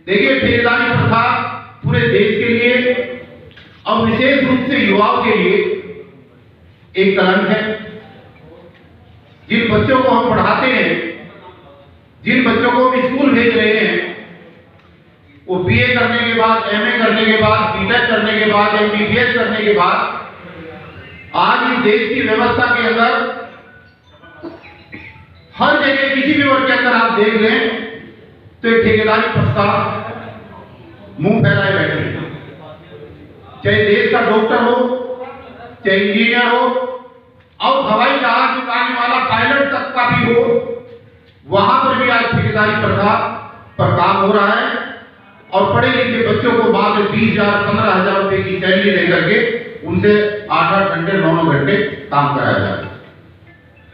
देखिए, ठेकेदारी प्रथा पूरे देश के लिए और विशेष रूप से युवाओं के लिए एक कलंक है। जिन बच्चों को हम पढ़ाते हैं, जिन बच्चों को हम स्कूल भेज रहे हैं, वो बीए करने के बाद, एमए करने के बाद, बीटेक करने के बाद, एमबीबीएस करने के बाद आज इस देश की व्यवस्था के अंदर हर जगह किसी भी वर्ग के अंदर आप देख लें तो एक ठेकेदारी प्रथा मुंह फैलाए बैठे हैं। चाहे देश का डॉक्टर हो, चाहे इंजीनियर हो, और हवाई जहाज उड़ाने वाला पायलट तक का भी हो, वहां पर भी आज ठेकेदारी प्रथा पर काम हो रहा है। और पढ़े लिखे बच्चों को मात्र 20,000 15,000 रुपए की सैलरी लेकर के उनसे 8-8 घंटे 9-9 घंटे काम कराया जाता है।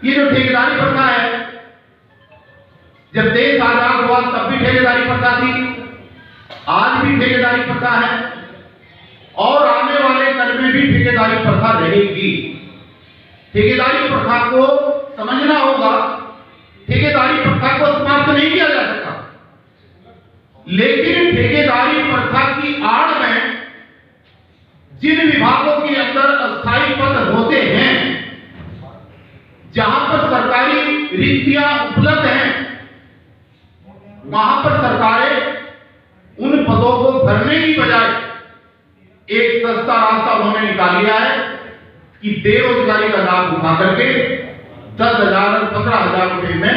ये जो ठेकेदारी प्रथा है, जब देश आजाद हुआ तब भी ठेकेदारी प्रथा थी, आज भी ठेकेदारी प्रथा है और आने वाले कल में भी ठेकेदारी प्रथा रहेगी। ठेकेदारी प्रथा को समझना होगा। ठेकेदारी प्रथा को समाप्त नहीं किया जा सकता, लेकिन ठेकेदारी प्रथा की आड़ में जिन विभागों के अंदर अस्थायी पद होते हैं, जहां पर सरकारी रिक्तियां उपलब्ध हैं, वहां पर सरकारें उन पदों को भरने की बजाय एक सस्ता रास्ता उन्होंने निकाल लिया है कि बेरोजगारी का लाभ उठा करके 10,000 और 15,000 रुपए में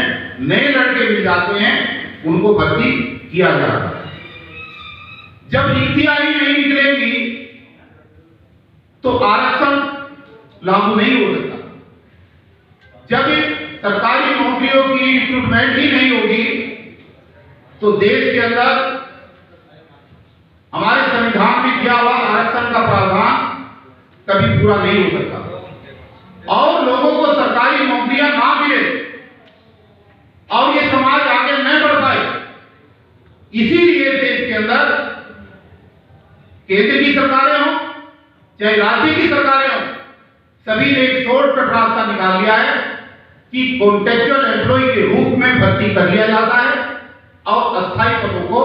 नए लड़के मिल जाते हैं, उनको भर्ती किया जा रहा है। जब रिक्तियां ही नहीं निकलेंगी तो आरक्षण लागू नहीं हो सकता। जब सरकारी नौकरियों की रिक्रूटमेंट ही नहीं होगी तो देश के अंदर हमारे संविधान में किया हुआ आरक्षण का प्रावधान कभी पूरा नहीं हो सकता और लोगों को सरकारी नौकरियां ना मिले और ये समाज आगे न बढ़ पाए। इसीलिए देश के अंदर केंद्र की सरकारें हों चाहे राज्य की सरकारें हों, सभी ने एक शॉर्टकट रास्ता निकाल लिया है कि कॉन्ट्रैक्चुअल एम्प्लॉय के रूप में भर्ती कर लिया जाता है और अस्थायी पदों को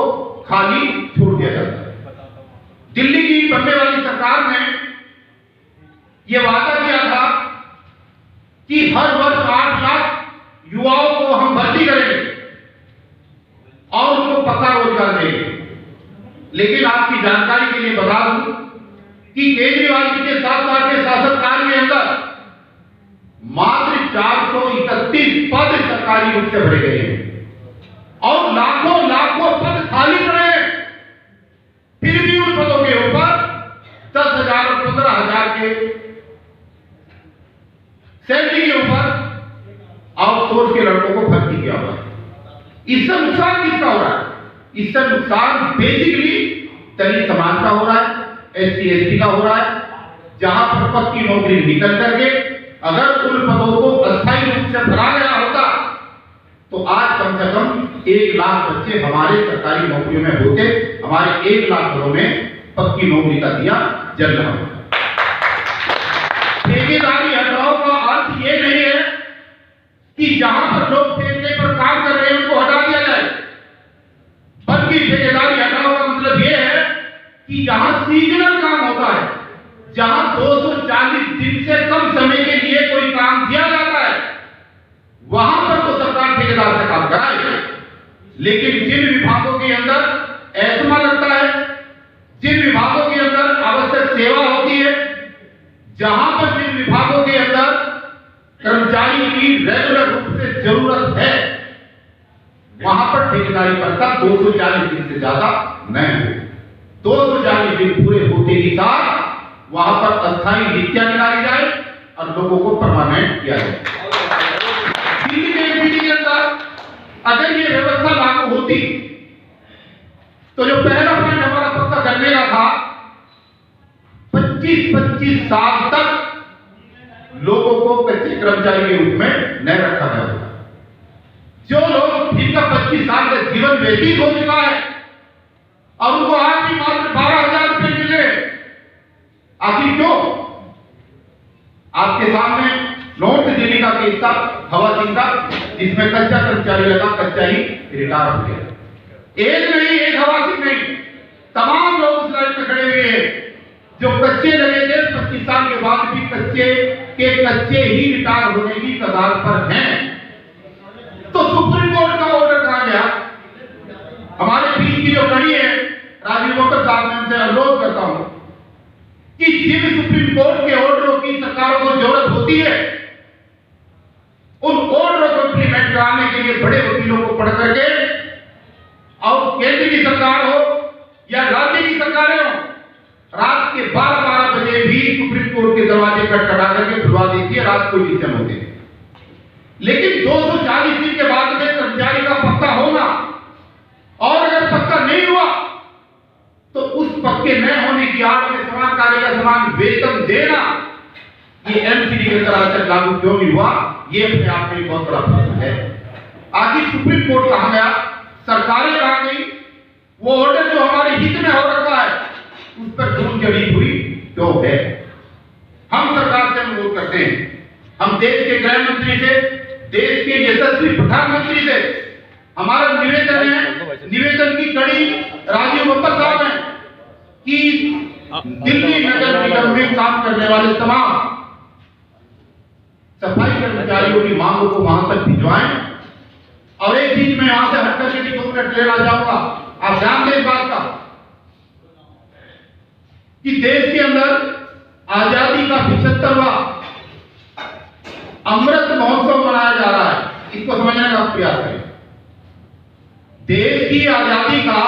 खाली छोड़ दिया जाता है। दिल्ली की बनने वाली सरकार ने यह वादा किया था कि हर वर्ष 8 लाख युवाओं को हम भर्ती करेंगे और उनको पक्का रोजगार देंगे। लेकिन आपकी जानकारी के लिए बता दूं कि केजरीवाल जी के 7 साल के शासनकाल के अंदर मात्र 431 पद सरकारी रूप से भरे गए हैं और लाखों लाखों पद खाली पड़े हैं। फिर भी उन पदों के ऊपर 10,000 और 15,000 के सैलरी के ऊपर आउटसोर्स के लड़कों को भर्ती किया हुआ है। इससे नुकसान किसका हो रहा है? इससे नुकसान बेसिकली दलित समाज का हो रहा है, SC ST का हो रहा है, जहां पर पद की नौकरी निकल करके अगर उन पदों को अस्थायी रूप से भरा गया होता तो आज कम से कम 1 लाख बच्चे हमारे सरकारी नौकरियों में होते, हमारे 1 लाख घरों में पक्की नौकरी का दिया जल रहा होता। ठेकेदारी हटाओ का अर्थ ये नहीं है कि जहां पर लोग ठेके पर काम कर रहे हैं उनको हटा दिया जाए, बल्कि ठेकेदारी हटाओ का मतलब ये है कि जहां सीजनल काम होता है, जहां 240 दिन से कम समय के लिए कोई काम दिया जाता है, वहां पर तो सरकार ठेकेदार से काम कराए। लेकिन जिन विभागों के अंदर एस्मा लगता है, जिन विभागों के अंदर आवश्यक सेवा होती है, जहां पर जिन विभागों के अंदर कर्मचारी की रेगुलर रूप से जरूरत है, वहां पर ठेकेदारी प्रथा 240 दिन से ज्यादा नहीं हो। 240 दिन पूरे होते ही साथ वहां पर अस्थायी नीतियां निकाली जाए और लोगों को परमानेंट किया जाए। दिल्ली में एमपीडी के अंदर अगर ये व्यवस्था लागू होती तो जो पहला पॉइंट हमारा पक्का करने का था, 25-25 साल तक लोगों को कच्चे कर्मचारी के रूप में न रखा जाएगा। जो लोग जिनका 25 साल का जीवन व्यतीत हो चुका है और उनको आज भी मात्र 12,000 रुपए मिले, आखिर क्यों? आपके सामने नॉर्थ दिल्ली का केस था, हवा सिंह का, जिसमें कच्चा कर्मचारी लगा, कच्चा ही रिटायर हो गया। एक नहीं, एक हवा सिंह कच्चे लगे थे 25 साल के बाद भी कच्चे ही रिटायर होने की कगार पर हैं। तो सुप्रीम कोर्ट का ऑर्डर कहा गया। हमारे बीच की जो कड़ी है, राजीव वकर साहब, मैं उनसे अनुरोध करता हूं कि जिन सुप्रीम कोर्ट के ऑर्डरों की सरकारों को जरूरत होती है, उन ऑर्डरों को इंप्लीमेंट कराने के लिए बड़े वकीलों को पढ़ करके, और केंद्र की सरकार हो या राज्य की सरकारें हो, रात के 12-12 बजे भी सुप्रीम कोर्ट के दरवाजे खटखटा करके बुलवा देती है, रात को डिसीजन होते हैं। लेकिन 240 दिन के बाद में कर्मचारी का पक्का होना, और अगर पक्का नहीं हुआ तो उस पक्के न होने की आड़ में समान कार्य का समान वेतन देना, ये एमसीडी के तरह से लागू क्यों नहीं हुआ, ये अपने आप में बहुत बड़ा प्रश्न है। आखिर सुप्रीम कोर्ट कहां गया, सरकारें कहां गई, वो ऑर्डर जो हमारे हित में हो रखा है उस पर धूल चढ़ी हुई क्यों है। हम सरकार से अनुरोध करते हैं, हम देश के गृह मंत्री से, देश के यशस्वी प्रधानमंत्री से हमारा निवेदन है, निवेदन की कड़ी राजीव वकर साहब है कि दिल्ली नगर निगम में काम करने वाले तमाम सफाई कर्मचारियों की मांगों को वहां तक भिजवाएं। और एक चीज मैं यहां से हट करके भी 2 मिनट लेना चाहूंगा, आप ध्यान दें इस बात का कि देश के अंदर आजादी का 75वां अमृत महोत्सव मनाया जा रहा है। इसको समझने का प्रयास करें। देश की आजादी का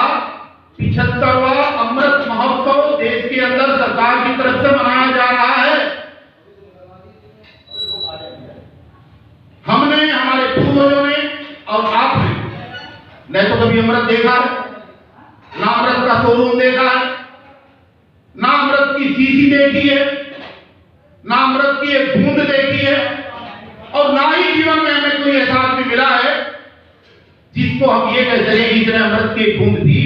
75वां अमृत महोत्सव देश के अंदर सरकार की तरफ से मनाया जा रहा है। हमने, हमारे पूर्वजों ने और आपने न तो कभी अमृत देखा है, ना अमृत का शोरूम देखा है, ना अमृत की शीशी देखी है, ना अमृत की एक बूंद देखी है, और ना ही जीवन में हमें कोई ऐसा आदमी मिला है जिसको हम ये कह सकें इसने अमृत की बूंद दी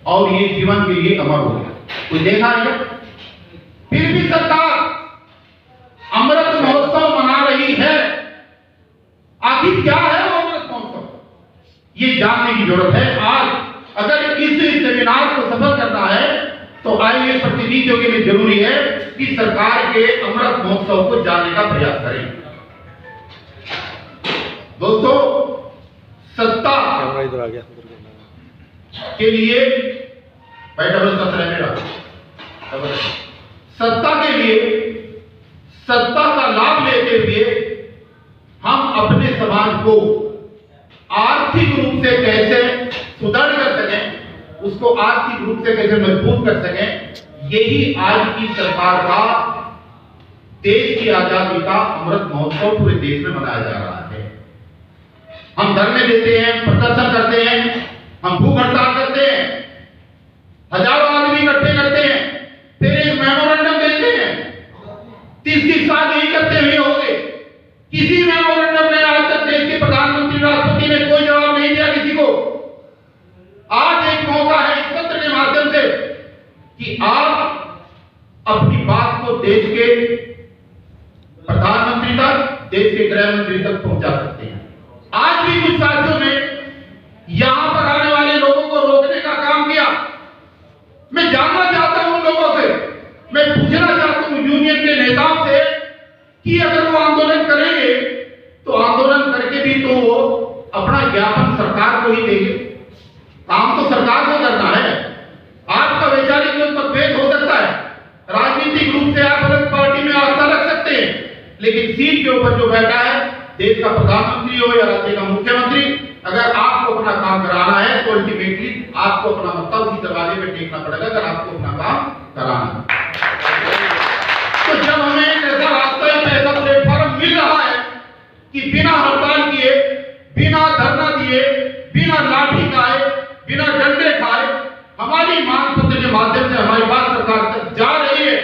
और ये जीवन के लिए अमर हो गया। कोई देखा है? फिर भी सरकार अमृत महोत्सव मना रही है। आखिर क्या है वो अमृत महोत्सव, ये जानने की जरूरत है। आज अगर इस सेमिनार को सफल करना है तो आईएएस प्रतिनिधियों के लिए जरूरी है कि सरकार के अमृत महोत्सव को जानने का प्रयास करें। दोस्तों, सत्ता के लिए सत्ता के लिए सत्ता का लाभ लेते हुए हम अपने समाज को आर्थिक रूप से कैसे सुदृढ़ कर सकें, उसको आर्थिक रूप से कैसे मजबूत कर सकें, यही आज की सरकार का देश की आजादी का अमृत महोत्सव पूरे देश में मनाया जा रहा है। हम धरने देते हैं, प्रदर्शन करते हैं, हम भूख हड़ताल करते हैं, हजारों आदमी इकट्ठे करते हैं, फिर एक मेमोरेंडम देते हैं। 30 साल यही करते हुए हो गए, किसी मेमोरेंडम ने आज तक देश के प्रधानमंत्री, राष्ट्रपति ने कोई जवाब नहीं दिया किसी को। आज एक मौका है इस सत्र के माध्यम से कि आप अपनी बात को देश के प्रधानमंत्री तक, देश के गृह मंत्री तक पहुंचा सकते हैं। आज भी कुछ साथियों ने यहां पर आने वाले लोगों को रोकने का काम किया। मैं जानना चाहता हूं लोगों से, मैं पूछना चाहता हूं यूनियन के नेताओं से कि अगर वो आंदोलन करेंगे तो आंदोलन करके भी तो वो अपना ज्ञापन सरकार को ही देंगे। काम तो सरकार को करना है। आपका वैचारिक मतभेद हो सकता है, राजनीतिक रूप से आप अलग पार्टी में आस्था रख सकते हैं, लेकिन सीट के ऊपर जो बैठा है, देश का प्रधानमंत्री हो या राज्य का मुख्यमंत्री, अगर आपको अपना काम कराना है तो अल्टीमेटली आपको अपना मत्था उसी दरवाजे पे टेकना पड़ेगा अगर आपको अपना काम कराना है। तो जब हमें एक ऐसा रास्ता, एक ऐसा प्लेटफॉर्म मिल रहा है कि बिना हड़ताल किए, बिना धरना दिए, बिना लाठी खाए, बिना डंडे खाए हमारी मांग पत्र के माध्यम से हमारी बात सरकार तक जा रही है,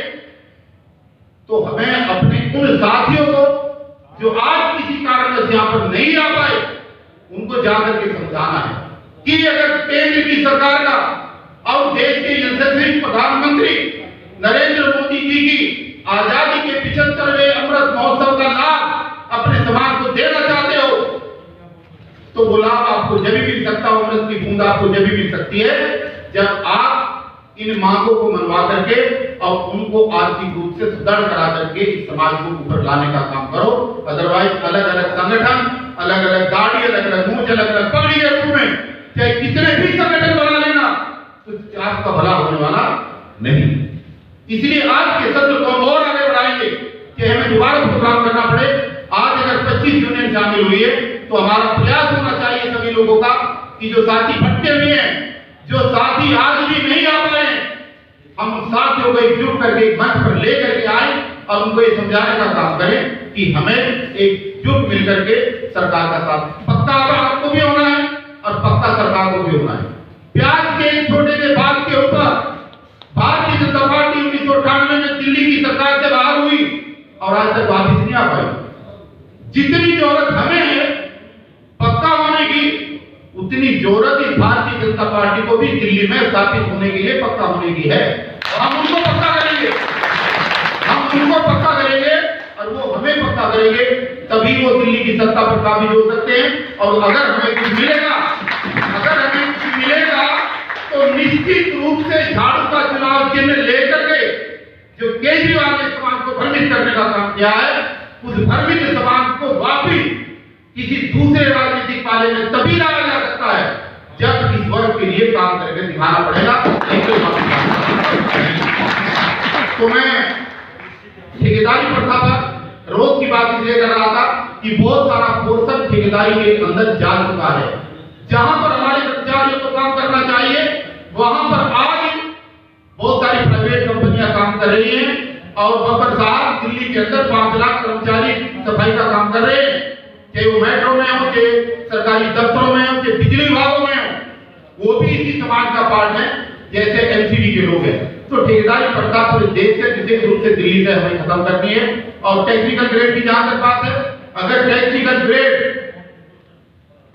तो हमें अपने उन साथियों को जो आज किसी कारणवश यहां पर नहीं आ पाए, उनको जाकर के समझाना है कि अगर केंद्र की सरकार का और देश के यशस्वी प्रधानमंत्री नरेंद्र मोदी जी की आजादी के 75वें अमृत महोत्सव का लाभ अपने समाज को देना चाहते हो, तो वो लाभ आपको जब भी मिल सकता है, अमृत की बूंद आपको जब भी मिल सकती है जब आप इन मांगों को मनवा करके और उनको आर्थिक रूप से सुदृढ़ करा करके इस समाज को ऊपर लाने का काम करो। अदरवाइज अलग अलग संगठन, अलग अलग दाढ़ी, अलग अलग मूंछ, अलग अलग पगड़ी के रूप में चाहे कितने भी संगठन बना लेना, तो आपका भला होने वाला नहीं। इसलिए आज के सत्र को और आगे बढ़ाएंगे कि हमें दोबारा प्रोग्राम करना पड़े। आज अगर 25 यूनियन शामिल हुई है तो हमारा प्रयास होना चाहिए सभी लोगों का कि जो साथी भटके हुए हैं, जो साथी आज भी नहीं आ पाए, हम साथियों को एकजुट करके एक मंच पर लेकर के आए और उनको ये समझाने का काम करें कि हमें एकजुट मिलकर के सरकार का साथ पक्का आपको भी होना है और पक्का सरकार को भी होना है। प्याज के छोटे से बात के ऊपर भारतीय जनता पार्टी 1998 में दिल्ली की सरकार से बाहर हुई और आज तक वापस नहीं आ पाई। जितनी जरूरत हमें है पक्का होने की, उतनी जरूरत इस भारतीय जनता पार्टी को भी दिल्ली में स्थापित होने के लिए पक्का होने की है। हम उनको पक्का करेंगे, हम उनको पक्का करेंगे और वो हमें पक्का करेंगे, तभी वो दिल्ली की सत्ता पर काबिज हो सकते हैं। और अगर हमें कुछ मिलेगा, अगर हमें कुछ मिलेगा तो निश्चित रूप से झाड़ू का चुनाव चिन्ह लेकर के जो केजरीवाल ने समाज को भ्रमित करने का काम किया है, उस भ्रमित समाज को वापिस किसी दूसरे राजनीतिक पाले में तभी लाया जा सकता है जब इस वर्ग के लिए काम करके दिखाना पड़ेगा। तो मैं ठेकेदारी प्रथा पर रोक की बात इसलिए कर रहा था कि बहुत सारा पोर्शन ठेकेदारी के अंदर जा चुका है। जहां पर हमारे कर्मचारियों को काम करना चाहिए वहां पर आज बहुत सारी प्राइवेट कंपनियां काम कर रही हैं और बब्बर साहब दिल्ली के अंदर 5 लाख कर्मचारी सफाई का काम कर रहे हैं, चाहे वो मेट्रो में हो, चाहे सरकारी दफ्तरों में हो, चाहे बिजली विभागों में हो, वो भी इसी समाज का पार्ट है जैसे एमसीडी के लोग हैं। तो ठेकेदारी प्रथा पूरे देश से विशेष रूप से दिल्ली से हमें खत्म करनी है। और टेक्निकल ग्रेड की जहां तक बात है, अगर टेक्निकल ग्रेड,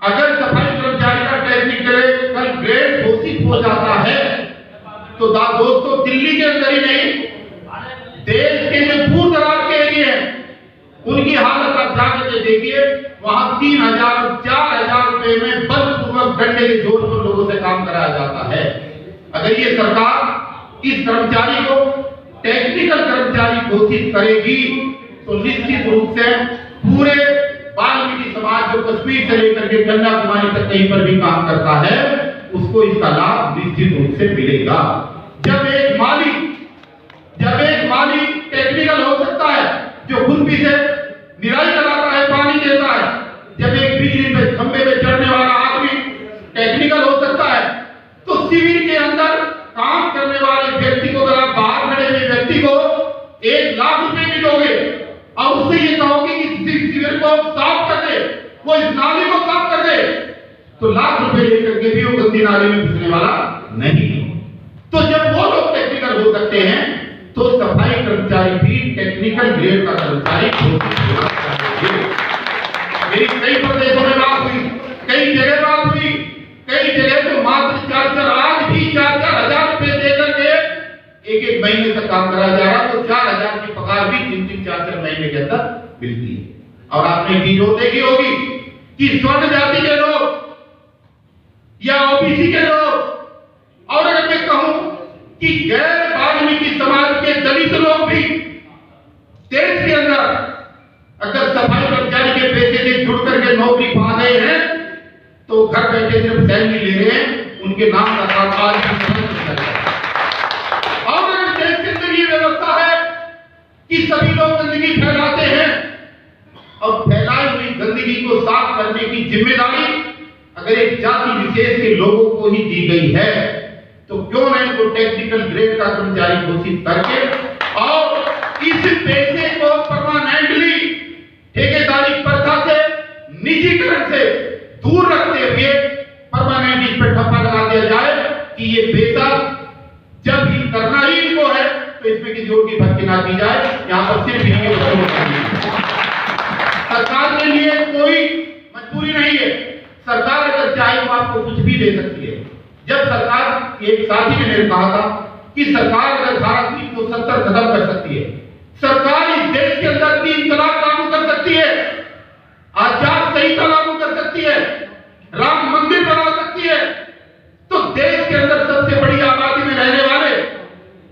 अगर सफाई कर्मचारी का टेक्निकल ग्रेड घोषित हो जाता है तो दोस्तों दिल्ली के अंदर ही नहीं, देश के जो दूर दराज के एरिया हैं उनकी हालत आप जाकर के देखिए, वहां 3000 4000 रुपए में बलपूर्वक डंडे के जोर पर लोगों से काम कराया जाता है। अगर ये सरकार इस कर्मचारी को टेक्निकल कर्मचारी घोषित करेगी तो निश्चित रूप से पूरे वाल्मीकि समाज जो कश्मीर से लेकर के कन्याकुमारी तक कहीं पर भी काम करता है उसको इसका लाभ निश्चित रूप से मिलेगा। जब एक माली टेक्निकल हो सकता है जो खुरपी से निराई कराता है, पानी देता है, जब एक बिजली पे खंबे पे चढ़ने वाला आदमी टेक्निकल हो सकता है, तो शिविर के अंदर काम करने वाले व्यक्ति को, अगर आप बाहर खड़े हुए व्यक्ति को 1 लाख रुपए भी दोगे और उससे ये कहोगे कि शिविर को साफ कर दे, वो इस नाली को साफ कर दे, तो लाख रुपए लेकर के भी वो गंदी नाली में घुसने वाला नहीं। तो जब वो लोग टेक्निकल हो सकते हैं तो सफाई कर्मचारी भी टेक्निकल ग्रेड का कर्मचारी होना चाहिए। मेरी कई प्रदेशों में बात हुई, कई जगह बात हुई, कई जगह तो मात्र 4-4 आज भी 4-4 हजार रुपए देकर के एक महीने तक काम कराया जा रहा, तो 4000 की पगार भी 3-3 4-4 महीने के अंदर मिलती है। और आपने चीज और देखी होगी कि स्वर्ण जाति के लोग या ओबीसी के लोग, और अगर मैं कहूं कि गैर वाल्मीकि समाज के दलित लोग भी देश के अंदर अगर सफाई कर्मचारी के पैसे से जुड़ करके नौकरी पा गए हैं तो घर बैठे सिर्फ सैलरी ले रहे हैं, उनके नाम का काम आज भी समझ नहीं आता। और अगर देश के अंदर ये व्यवस्था है कि सभी लोग गंदगी फैलाते हैं और फैलाई हुई गंदगी को साफ करने की जिम्मेदारी अगर एक जाति विशेष के लोगों को ही दी गई है तो क्यों नहीं वो टेक्निकल ग्रेड का कर्मचारी घोषित करके और इस पैसे को परमानेंटली ठेकेदारी प्रथा से, निजीकरण से दूर रखते हुए परमानेंट इस पर ठप्पा लगा दिया जाए कि ये पैसा जब भी करना ही इनको है तो इसमें किसी और की भर्ती ना की जाए, यहाँ पर सिर्फ इनके बच्चों को। सरकार के लिए कोई मजबूरी नहीं है, सरकार अगर चाहे तो आपको कुछ भी दे सकती है। जब सरकार, एक साथी ने मेरे कहा था कि सरकार अगर धारा 370 खत्म कर सकती है, सरकार इस देश के अंदर 3 तलाक लागू कर सकती है, आचार संहिता लागू कर सकती है, राम मंदिर बना सकती है, तो देश के अंदर सबसे बड़ी आबादी में रहने वाले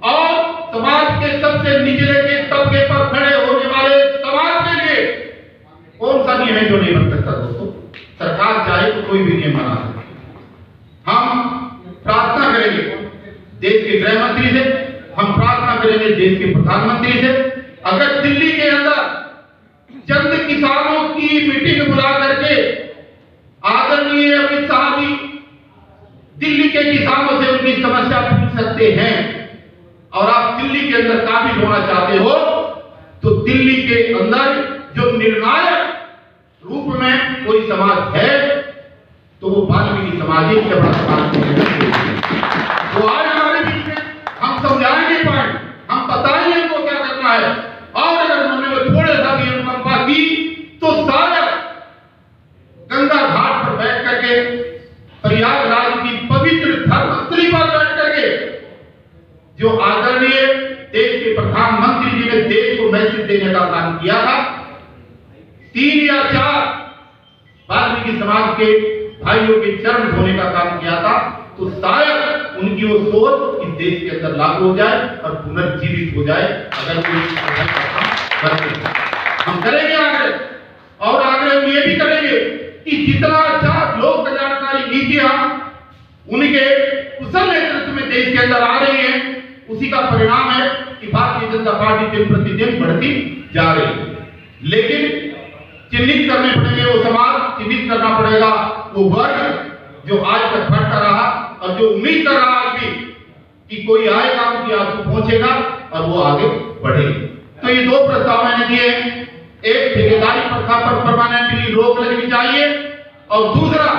और समाज देश के गृह मंत्री से, हम प्रार्थना करेंगे देश के प्रधानमंत्री से, अगर दिल्ली के अंदर चंद किसानों की मीटिंग बुला करके आदरणीय अमित शाह जी दिल्ली के किसानों से उनकी समस्या पूछ सकते हैं और आप दिल्ली के अंदर काबिल होना चाहते हो तो दिल्ली के अंदर जो निर्णायक रूप में कोई समाज है तो वो वाल्मीकि समाज ही सबसे बड़ा समाज है। तो आज हमारे बीच में हम समझाएंगे पॉइंट, हम बताएंगे इनको क्या करना है और अगर उन्होंने वो थोड़े सा भी अनुकंपा की तो शायद गंगा घाट पर बैठ करके प्रयागराज की पवित्र धर्मस्थली पर बैठ करके जो आदरणीय देश के प्रधानमंत्री जी ने देश को मैसेज देने का काम किया था, 3 या 4 वाल्मीकि समाज के भाइयों के चरण धोने का काम किया था, तो शायद उनकी वो सोच इस देश के अंदर लागू हो जाए और पुनर्जीवित हो जाए। अगर कोई हम करेंगे आग्रह और आग्रह हम ये भी करेंगे कि जितना अच्छा लोक कल्याणकारी नीतियां उनके कुशल नेतृत्व में देश के अंदर आ रही है, उसी का परिणाम है कि भारतीय जनता पार्टी दिन प्रतिदिन बढ़ती जा रही है। लेकिन चिन्हित करने पड़ेंगे वो समाज, चिन्हित करना पड़ेगा वो वर्ग जो आज तक भटका रहा और जो उम्मीद कर रहा आज भी कि कोई आएगा उनकी आंसू पहुंचेगा और वो आगे बढ़ेगी। तो ये 2 प्रस्ताव मैंने दिए, एक ठेकेदारी प्रथा पर परमानेंटली रोक लगनी चाहिए और दूसरा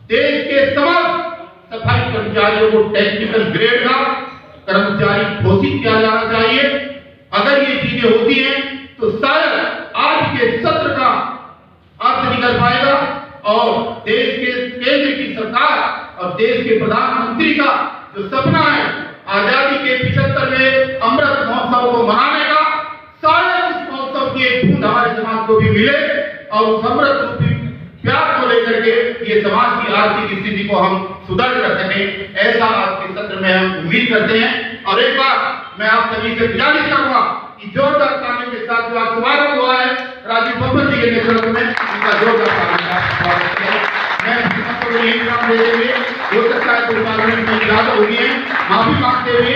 देश के समस्त सफाई कर्मचारियों को टेक्निकल ग्रेड का कर्मचारी घोषित किया जाना चाहिए। अगर ये चीजें होती हैं तो शायद आज के सत्र का अर्थ निकल पाएगा और देश के केंद्र की सरकार और देश के प्रधानमंत्री का जो सपना है आजादी के 75वें अमृत महोत्सव को मनाने का, शायद उस महोत्सव की एक बूंद हमारे समाज को भी मिले और उस अमृत रूपी प्यार को लेकर के ये समाज की आर्थिक स्थिति को हम सुधार कर सकें, ऐसा आज के सत्र में हम उम्मीद करते हैं। और एक बार मैं आप सभी से गुजारिश करूंगा कि जोरदार तालियों के साथ जो आज शुभारंभ हुआ है राजीव बब्बर जी के नेतृत्व में, उनका जोरदार तालियों का स्वागत किया। मैं यही काम देते हुए हो सकता है कोई पार्लियामेंट में इजाजत होगी है, माफी मांगते हुए